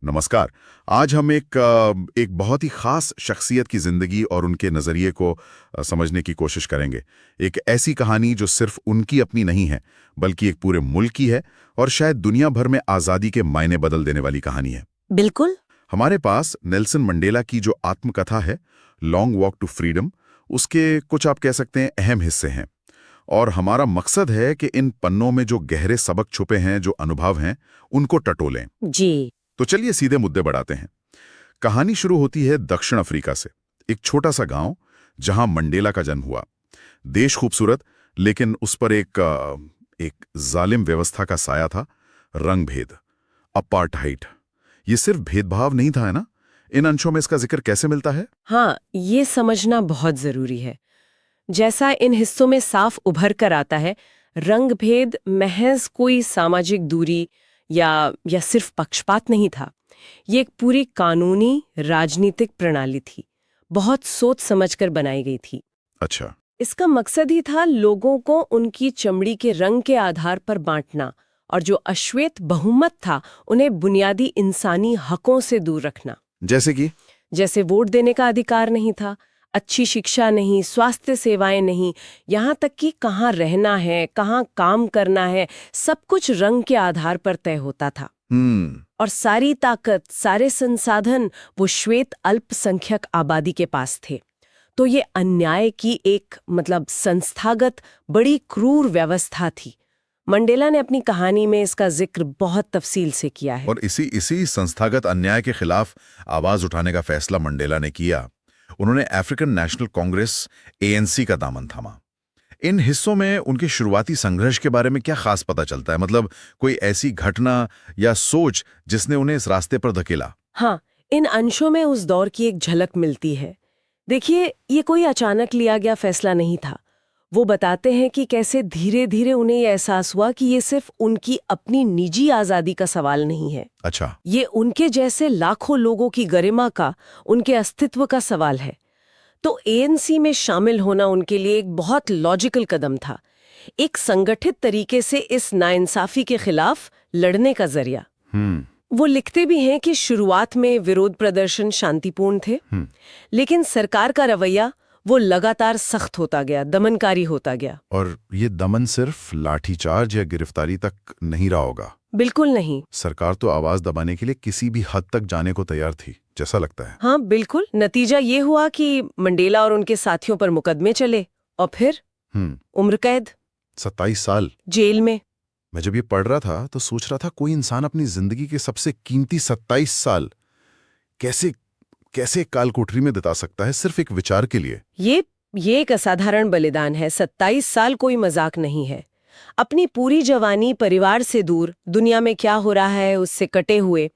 नमस्कार। आज हम एक बहुत ही खास शख्सियत की ज़िंदगी और उनके नज़रिए को समझने की कोशिश करेंगे। एक ऐसी कहानी जो सिर्फ उनकी अपनी नहीं है, बल्कि एक पूरे मुल्क की है और शायद दुनिया भर में आज़ादी के मायने बदल देने वाली कहानी है। बिल्कुल। हमारे पास नेल्सन मंडेला की जो आत्मकथा है, लॉन्ग वॉक टू फ्रीडम, उसके कुछ आप कह सकते हैं अहम हिस्से हैं। और हमारा मकसद है कि इन पन्नों में जो गहरे सबक छुपे हैं, जो अनुभव हैं, उनको टटोलें। जी। तो चलिए सीधे मुद्दे बढ़ाते हैं। कहानी शुरू होती है दक्षिण अफ्रीका से, एक छोटा सा गांव जहां मंडेला का जन्म हुआ। देश खूबसूरत, लेकिन उस पर एक जालिम व्यवस्था का साया था। रंग भेद, अपार्टहाइड। ये सिर्फ भेदभाव नहीं था, है ना? इन अंशों में इसका जिक्र कैसे मिलता है? हाँ, ये समझना बहुत जरूरी है। जैसा इन हिस्सों में साफ उभर कर आता है, रंगभेद महज कोई सामाजिक दूरी या सिर्फ पक्षपात नहीं था। ये एक पूरी कानूनी राजनीतिक प्रणाली थी, बहुत सोच समझकर बनाई गई थी। अच्छा। इसका मकसद ही था लोगों को उनकी चमड़ी के रंग के आधार पर बांटना, और जो अश्वेत बहुमत था उन्हें बुनियादी इंसानी हकों से दूर रखना। जैसे कि? जैसे वोट देने का अधिकार नहीं था, अच्छी शिक्षा नहीं, स्वास्थ्य सेवाएं नहीं, यहाँ तक कि कहाँ रहना है, कहाँ काम करना है, सब कुछ रंग के आधार पर तय होता था। और सारी ताकत, सारे संसाधन वो श्वेत अल्पसंख्यक आबादी के पास थे। तो ये अन्याय की एक संस्थागत बड़ी क्रूर व्यवस्था थी। मंडेला ने अपनी कहानी में इसका जिक्र बहुत तफसील से किया है। और इसी संस्थागत अन्याय के खिलाफ आवाज उठाने का फैसला मंडेला ने किया। उन्होंने अफ्रीकन नेशनल कांग्रेस एएनसी का दामन थामा। इन हिस्सों में उनके शुरुआती संघर्ष के बारे में क्या खास पता चलता है? मतलब कोई ऐसी घटना या सोच जिसने उन्हें इस रास्ते पर धकेला? हाँ, इन अंशों में उस दौर की एक झलक मिलती है। देखिए, ये कोई अचानक लिया गया फैसला नहीं था। वो बताते हैं कि कैसे धीरे धीरे उन्हें ये एहसास हुआ कि ये सिर्फ उनकी अपनी निजी आज़ादी का सवाल नहीं है। अच्छा। ये उनके जैसे लाखों लोगों की गरिमा का, उनके अस्तित्व का सवाल है। तो एएनसी में शामिल होना उनके लिए एक बहुत लॉजिकल कदम था, एक संगठित तरीके से इस नाइंसाफी के खिलाफ लड़ने का जरिया। वो लिखते भी हैं कि शुरुआत में विरोध प्रदर्शन शांतिपूर्ण थे, लेकिन सरकार का रवैया वो लगातार सख्त होता गया, दमनकारी होता गया। और ये दमन सिर्फ लाठीचार्ज या गिरफ्तारी तक नहीं रहा होगा? बिल्कुल नहीं। सरकार तो आवाज दबाने के लिए किसी भी हद तक जाने को तैयार थी, जैसा लगता है। हाँ बिल्कुल। नतीजा ये हुआ कि मंडेला और उनके साथियों पर मुकदमे चले, और फिर उम्र कैद, 27 साल जेल में। मैं जब ये पढ़ रहा था तो सोच रहा था, कोई इंसान अपनी जिंदगी के सबसे कीमती 27 साल कैसे कैसे काल कोठरी में बिता सकता है, सिर्फ एक विचार के लिए? ये एक असाधारण बलिदान है। 27 साल कोई मजाक नहीं है। अपनी पूरी जवानी परिवार से दूर, दुनिया में क्या हो रहा है उससे कटे हुए।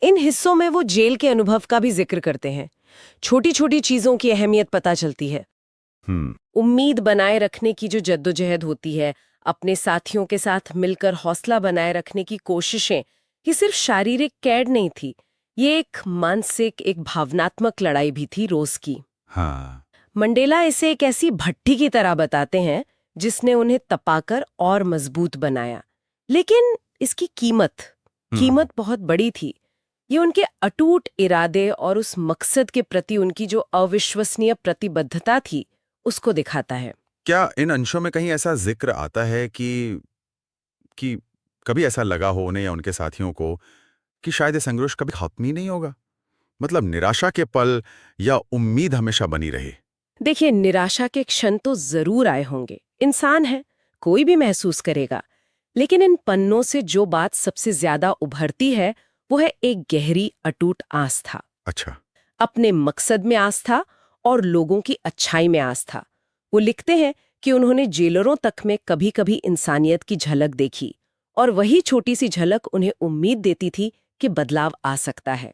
इन हिस्सों में वो जेल के अनुभव का भी जिक्र करते हैं। छोटी छोटी चीजों की अहमियत पता चलती है। उम्मीद बनाए रखने की जो जद्दोजहद होती है, अपने साथियों के साथ मिलकर हौसला बनाए रखने की कोशिशें, ये सिर्फ शारीरिक कैद नहीं थी, ये एक मानसिक, एक भावनात्मक लड़ाई भी थी रोज की। हाँ। मंडेला इसे एक ऐसी भट्टी की तरह बताते हैं जिसने उन्हें तपाकर और मजबूत बनाया। लेकिन इसकी कीमत बहुत बड़ी थी। ये उनके अटूट इरादे और उस मकसद के प्रति उनकी जो अविश्वसनीय प्रतिबद्धता थी, उसको दिखाता है। क्या इन अंशों में कहीं ऐसा जिक्र आता है कि कभी ऐसा लगा हो उन्हें या उनके साथियों को कि शायद ये संघर्ष कभी खत्म ही नहीं होगा? मतलब निराशा के पल या उम्मीद हमेशा बनी रहे? देखिए, निराशा के क्षण तो जरूर आए होंगे, इंसान है, कोई भी महसूस करेगा। लेकिन इन पन्नों से जो बात सबसे ज्यादा उभरती है वो है एक गहरी अटूट आस्था। अच्छा। अपने मकसद में आस्था और लोगों की अच्छाई में आस्था। वो लिखते हैं कि उन्होंने जेलरों तक में कभी कभी इंसानियत की झलक देखी, और वही छोटी सी झलक उन्हें उम्मीद देती थी कि बदलाव आ सकता है।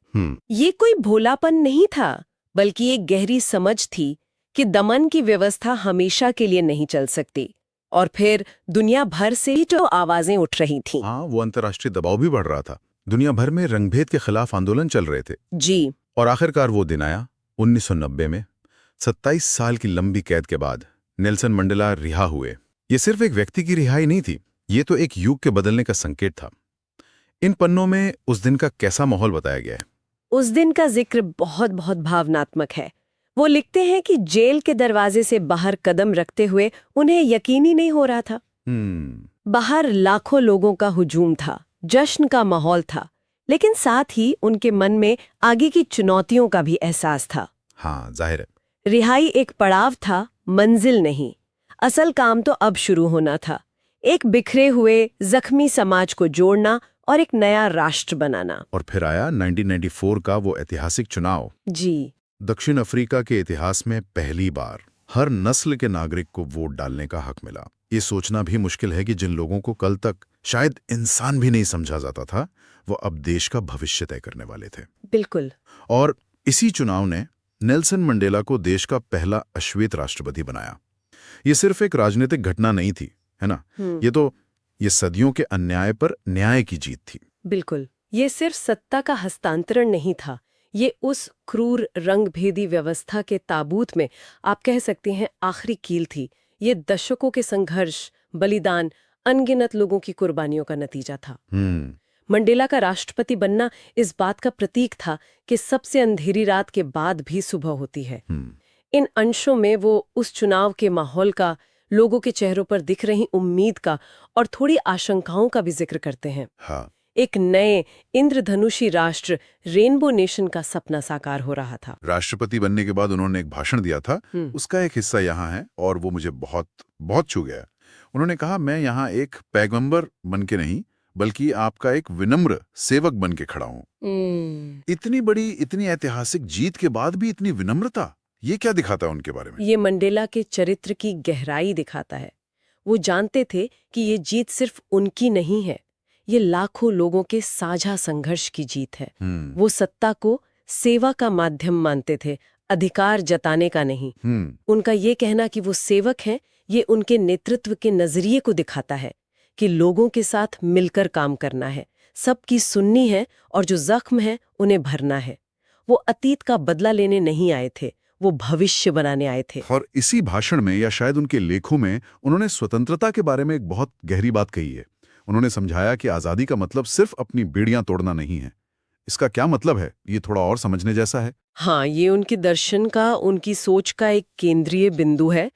ये कोई भोलापन नहीं था, बल्कि एक गहरी समझ थी कि दमन की व्यवस्था हमेशा के लिए नहीं चल सकती। और फिर दुनिया भर से ही जो आवाजें उठ रही थीं। हाँ, वो अंतर्राष्ट्रीय दबाव भी बढ़ रहा था। दुनिया भर में रंगभेद के खिलाफ आंदोलन चल रहे थे। जी। और आखिरकार वो दिन आया 1990 में। 27 साल की लंबी कैद के बाद नेल्सन मंडेला रिहा हुए। ये सिर्फ एक व्यक्ति की रिहाई नहीं थी, ये तो एक युग के बदलने का संकेत था। इन पन्नों में उस दिन का कैसा माहौल बताया गया है? उस दिन का जिक्र बहुत बहुत भावनात्मक है। वो लिखते हैं कि जेल के दरवाजे से बाहर कदम रखते हुए उन्हें यकीन ही नहीं हो रहा था। बाहर लाखों लोगों का हुजूम था, जश्न का माहौल था, लेकिन साथ ही उनके मन में आगे की चुनौतियों का भी एहसास था। हाँ, जाहिर है। रिहाई एक पड़ाव था, मंजिल नहीं। असल काम तो अब शुरू होना था। एक बिखरे हुए जख्मी समाज को जोड़ना और एक नया राष्ट्र बनाना। और फिर आया 1994 का वो ऐतिहासिक चुनाव। जी, दक्षिण अफ्रीका के इतिहास में पहली बार हर नस्ल के नागरिक को वोट डालने का हक मिला। ये सोचना भी मुश्किल है कि जिन लोगों को कल तक शायद इंसान भी नहीं समझा जाता था, वो अब देश का भविष्य तय करने वाले थे। बिल्कुल। और इसी चुनाव ने नेल्सन मंडेला को देश का पहला अश्वेत राष्ट्रपति बनाया। ये सिर्फ एक राजनीतिक घटना नहीं थी, है ना? ये सदियों के अन्याय पर न्याय की जीत थी। बिल्कुल। ये सिर्फ सत्ता का हस्तांतरण नहीं था, ये उस क्रूर रंगभेदी व्यवस्था के ताबूत में आप कह सकते हैं आखिरी कील थी। ये दशकों के संघर्ष, बलिदान, अनगिनत लोगों की कुर्बानियों का नतीजा था। मंडेला का राष्ट्रपति बनना इस बात का प्रतीक था कि सबसे अंधेरी रात के बाद भी सुबह होती है। इन अंशों में वो उस चुनाव के माहौल का, लोगों के चेहरों पर दिख रही उम्मीद का और थोड़ी आशंकाओं का भी जिक्र करते हैं। हाँ। एक नए इंद्रधनुषी राष्ट्र, रेनबो नेशन का सपना साकार हो रहा था। राष्ट्रपति बनने के बाद उन्होंने एक भाषण दिया था, उसका एक हिस्सा यहाँ है और वो मुझे बहुत बहुत छू गया। उन्होंने कहा, मैं यहाँ एक पैगंबर बन के नहीं, बल्कि आपका एक विनम्र सेवक बन के खड़ा हूँ। इतनी बड़ी, इतनी ऐतिहासिक जीत के बाद भी इतनी विनम्रता, ये क्या दिखाता है उनके बारे में? ये मंडेला के चरित्र की गहराई दिखाता है। वो जानते थे कि ये जीत सिर्फ उनकी नहीं है, ये लाखों लोगों के साझा संघर्ष की जीत है। वो सत्ता को सेवा का माध्यम मानते थे, अधिकार जताने का नहीं। उनका ये कहना कि वो सेवक हैं, ये उनके नेतृत्व के नजरिए को दिखाता है कि लोगों के साथ मिलकर काम करना है, सबकी सुननी है और जो जख्म है उन्हें भरना है। वो अतीत का बदला लेने नहीं आए थे, वो भविष्य बनाने आए थे। और इसी भाषण में या शायद उनके लेखों में उन्होंने स्वतंत्रता के बारे में एक बहुत गहरी बात कही है। उन्होंने समझाया कि आज़ादी का मतलब सिर्फ अपनी बेड़ियां तोड़ना नहीं है। इसका क्या मतलब है, ये थोड़ा और समझने जैसा है। हाँ, ये उनके दर्शन का, उनकी सोच का एक केंद्रीय बिंदु है।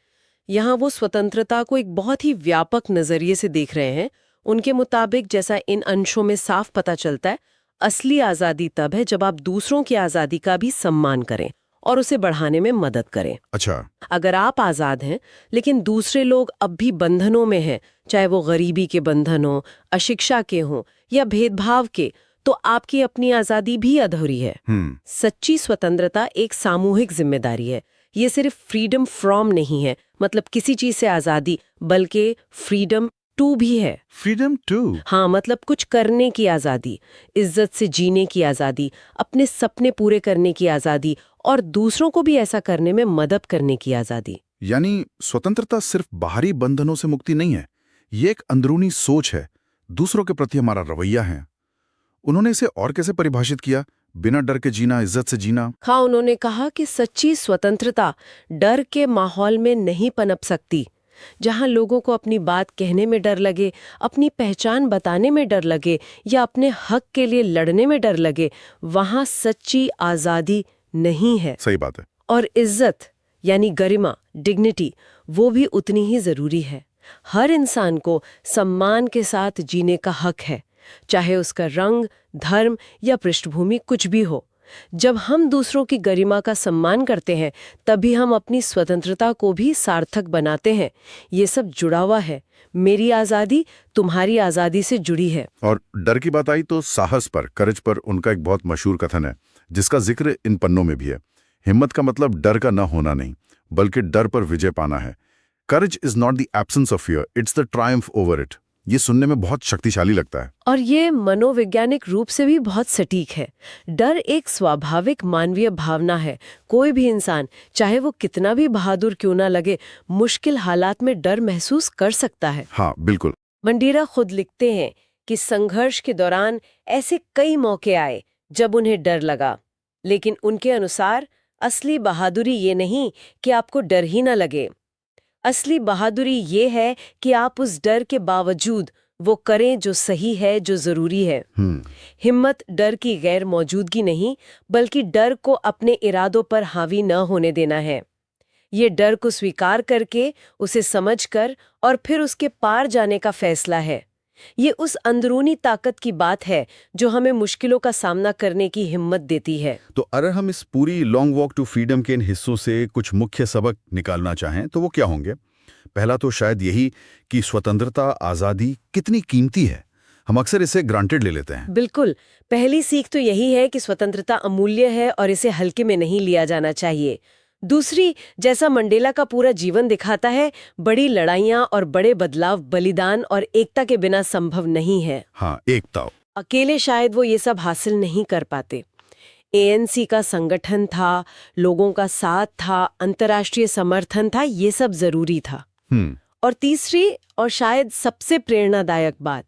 यहाँ वो स्वतंत्रता को एक बहुत ही व्यापक नजरिए से देख रहे हैं। उनके मुताबिक, जैसा इन अंशों में साफ पता चलता है, असली आज़ादी तब है जब आप दूसरों की आज़ादी का भी सम्मान करें और उसे बढ़ाने में मदद करें। अच्छा। अगर आप आज़ाद हैं, लेकिन दूसरे लोग अब भी बंधनों में हैं, चाहे वो गरीबी के बंधन हो, अशिक्षा के हों या भेदभाव के, तो आपकी अपनी आज़ादी भी अधूरी है। सच्ची स्वतंत्रता एक सामूहिक जिम्मेदारी है। ये सिर्फ फ्रीडम फ्रॉम नहीं है, मतलब किसी चीज से आज़ादी, बल्कि फ्रीडम टू भी है। Freedom to? हाँ, मतलब कुछ करने की आज़ादी, इज्जत से जीने की आज़ादी, अपने सपने पूरे करने की आज़ादी और दूसरों को भी ऐसा करने में मदद करने की आज़ादी। यानी स्वतंत्रता सिर्फ बाहरी बंधनों से मुक्ति नहीं है, ये एक अंदरूनी सोच है, दूसरों के प्रति हमारा रवैया है। उन्होंने इसे और कैसे परिभाषित किया? बिना डर के जीना, इज्जत से जीना। हाँ, उन्होंने कहा कि सच्ची स्वतंत्रता डर के माहौल में नहीं पनप सकती। जहाँ लोगों को अपनी बात कहने में डर लगे, अपनी पहचान बताने में डर लगे या अपने हक के लिए लड़ने में डर लगे, वहाँ सच्ची आज़ादी नहीं है। सही बात है। और इज्जत यानी गरिमा, डिग्निटी, वो भी उतनी ही जरूरी है। हर इंसान को सम्मान के साथ जीने का हक है, चाहे उसका रंग, धर्म या पृष्ठभूमि कुछ भी हो। जब हम दूसरों की गरिमा का सम्मान करते हैं, तभी हम अपनी स्वतंत्रता को भी सार्थक बनाते हैं। ये सब जुड़ा हुआ है। मेरी आज़ादी तुम्हारी आज़ादी से जुड़ी है। और डर की बात आई तो साहस पर, करेज पर उनका एक बहुत मशहूर कथन है, जिसका जिक्र इन पन्नों में भी है। हिम्मत का मतलब डर का न होना नहीं, बल्कि डर पर विजय पाना है। Courage is not the absence of fear, it's the Triumph over it. ये सुनने में बहुत शक्तिशाली लगता है और ये मनोवैज्ञानिक रूप से भी बहुत सटीक है। डर एक स्वाभाविक मानवीय भावना है। कोई भी इंसान, चाहे वो कितना भी बहादुर क्यों ना लगे, मुश्किल हालात में डर महसूस कर सकता है। हाँ, बिल्कुल। मंडेला खुद लिखते हैं कि संघर्ष के दौरान ऐसे कई मौके आए जब उन्हें डर लगा, लेकिन उनके अनुसार असली बहादुरी ये नहीं कि आपको डर ही ना लगे। असली बहादुरी ये है कि आप उस डर के बावजूद वो करें जो सही है, जो जरूरी है। हिम्मत डर की गैर मौजूदगी नहीं, बल्कि डर को अपने इरादों पर हावी न होने देना है। ये डर को स्वीकार करके, उसे समझकर और फिर उसके पार जाने का फैसला है। ये उस अंदरूनी ताकत की बात है जो हमें मुश्किलों का सामना करने की हिम्मत देती है। तो अगर हम इस पूरी लॉन्ग वॉक टू फ्रीडम के इन हिस्सों से कुछ मुख्य सबक निकालना चाहें तो वो क्या होंगे? पहला तो शायद यही कि स्वतंत्रता, आज़ादी कितनी कीमती है। हम अक्सर इसे ग्रांटेड ले लेते हैं। बिल्कुल, पहली सीख तो यही है कि स्वतंत्रता अमूल्य है और इसे हल्के में नहीं लिया जाना चाहिए। दूसरी, जैसा मंडेला का पूरा जीवन दिखाता है, बड़ी लड़ाइयां और बड़े बदलाव बलिदान और एकता के बिना संभव नहीं है। हाँ, एकता। अकेले शायद वो ये सब हासिल नहीं कर पाते। एएनसी का संगठन था, लोगों का साथ था, अंतर्राष्ट्रीय समर्थन था, ये सब जरूरी था। और तीसरी और शायद सबसे प्रेरणादायक बात,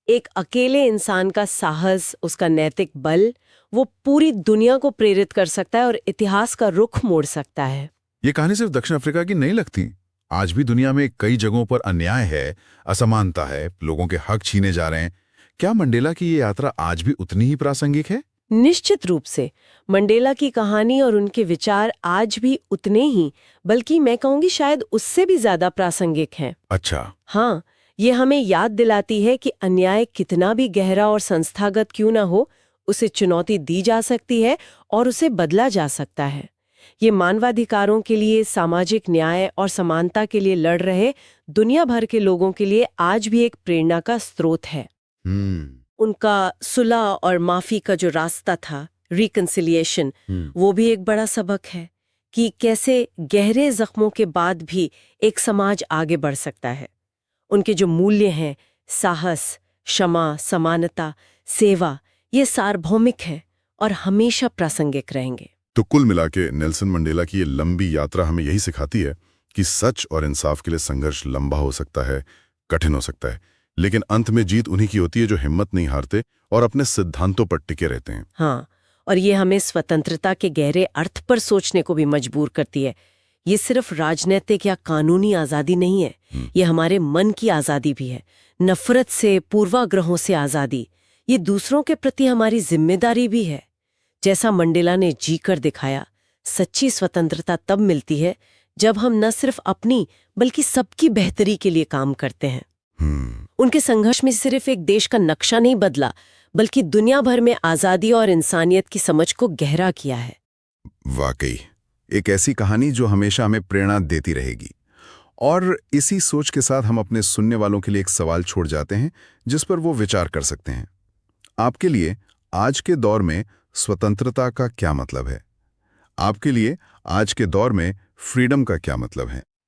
एक अकेले इंसान का साहस, उसका नैतिक बल, वो पूरी दुनिया को प्रेरित कर सकता है और इतिहास का रुख मोड़ सकता है। ये कहानी सिर्फ दक्षिण अफ्रीका की नहीं लगती। आज भी दुनिया में कई जगहों पर अन्याय है, असमानता है, लोगों के हक छीने जा रहे हैं। क्या मंडेला की ये यात्रा आज भी उतनी ही प्रासंगिक है? निश्चित रूप से मंडेला की कहानी और उनके विचार आज भी उतने ही, बल्कि मैं कहूंगी शायद उससे भी ज्यादा प्रासंगिक हैं। अच्छा। हाँ, ये हमें याद दिलाती है कि अन्याय कितना भी गहरा और संस्थागत क्यों ना हो, उसे चुनौती दी जा सकती है और उसे बदला जा सकता है। ये मानवाधिकारों के लिए, सामाजिक न्याय और समानता के लिए लड़ रहे दुनिया भर के लोगों के लिए आज भी एक प्रेरणा का स्रोत है। उनका सुलह और माफी का जो रास्ता था, रिकंसिलिएशन, वो भी एक बड़ा सबक है कि कैसे गहरे जख्मों के बाद भी एक समाज आगे बढ़ सकता है। उनके जो मूल्य हैं, साहस, क्षमा, समानता, सेवा, ये सार्वभौमिक हैं और हमेशा प्रासंगिक रहेंगे। तो कुल मिला के नेल्सन मंडेला की ये लंबी यात्रा हमें यही सिखाती है कि सच और इंसाफ के लिए संघर्ष लंबा हो सकता है, कठिन हो सकता है, लेकिन अंत में जीत उन्हीं की होती है जो हिम्मत नहीं हारते और अपने सिद्धांतों पर टिके रहते हैं। हाँ, और ये हमें स्वतंत्रता के गहरे अर्थ पर सोचने को भी मजबूर करती है। ये सिर्फ राजनीतिक या कानूनी आज़ादी नहीं है, ये हमारे मन की आज़ादी भी है, नफरत से, पूर्वाग्रहों से आज़ादी। ये दूसरों के प्रति हमारी जिम्मेदारी भी है। जैसा मंडेला ने जी कर दिखाया, सच्ची स्वतंत्रता तब मिलती है जब हम न सिर्फ अपनी बल्कि सबकी बेहतरी के लिए काम करते हैं। उनके संघर्ष में सिर्फ एक देश का नक्शा नहीं बदला, बल्कि दुनिया भर में आज़ादी और इंसानियत की समझ को गहरा किया है। वाकई एक ऐसी कहानी जो हमेशा हमें प्रेरणा देती रहेगी। और इसी सोच के साथ हम अपने सुनने वालों के लिए एक सवाल छोड़ जाते हैं जिस पर वो विचार कर सकते हैं। आपके लिए आज के दौर में स्वतंत्रता का क्या मतलब है? आपके लिए आज के दौर में फ्रीडम का क्या मतलब है?